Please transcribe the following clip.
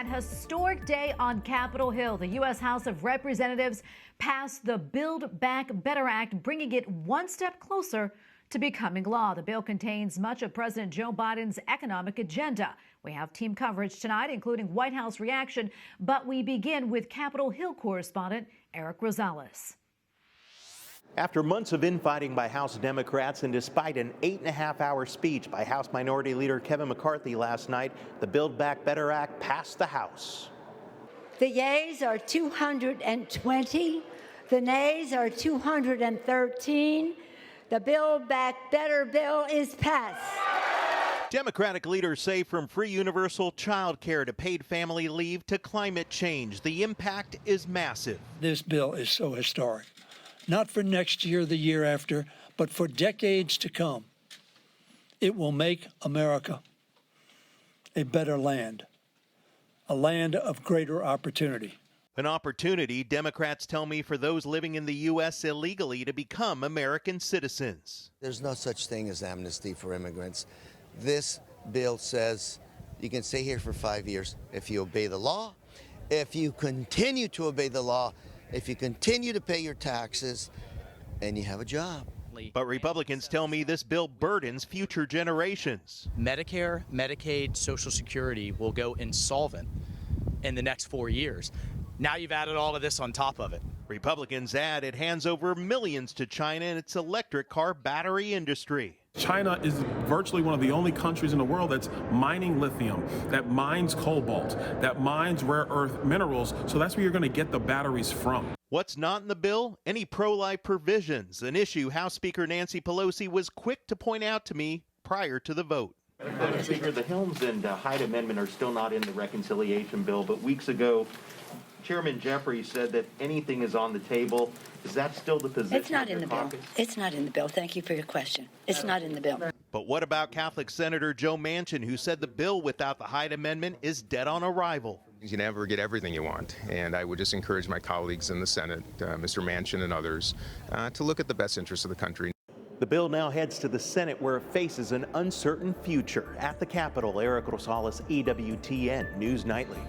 historic day on Capitol Hill. The U.S. House of Representatives passed the Build Back Better Act, bringing it one step closer to becoming law. The bill contains much of President Joe Biden's economic agenda. We have team coverage tonight, including White House reaction, but we begin with Capitol Hill correspondent Erik Rosales. After months of infighting by House Democrats and despite an 8.5-hour speech by House Minority Leader Kevin McCarthy last night, the Build Back Better Act passed the House. The yeas are 220, the nays are 213. The Build Back Better bill is passed. Democratic leaders say from free universal child care to paid family leave to climate change, the impact is massive. This bill is so historic, not for next year, the year after, but for decades to come. It will make America a better land, a land of greater opportunity. An opportunity, Democrats tell me, for those living in the U.S. illegally to become American citizens. There's no such thing as amnesty for immigrants. This bill says you can stay here for 5 years if you obey the law, if you continue to obey the law, if you continue to pay your taxes, and you have a job. But Republicans tell me this bill burdens future generations. Medicare, Medicaid, Social Security will go insolvent in the next 4 years. Now you've added all of this on top of it. Republicans add it hands over millions to China and its electric car battery industry. China is virtually one of the only countries in the world that's mining lithium, that mines cobalt, that mines rare earth minerals. So that's where you're going to get the batteries from. What's not in the bill? Any pro-life provisions, an issue House Speaker Nancy Pelosi was quick to point out to me prior to the vote. Madam Speaker, the Helms and Hyde Amendment are still not in the reconciliation bill, but weeks ago, Chairman Jeffries said that anything is on the table. Is that still the position? It's not in the bill. It's not in the bill. Thank you for your question. It's not in the bill. But what about Catholic Senator Joe Manchin, who said the bill without the Hyde Amendment is dead on arrival? You never get everything you want, and I would just encourage my colleagues in the Senate, Mr. Manchin and others, to look at the best interests of the country. The bill now heads to the Senate, where it faces an uncertain future. At the Capitol, Erik Rosales, EWTN News Nightly.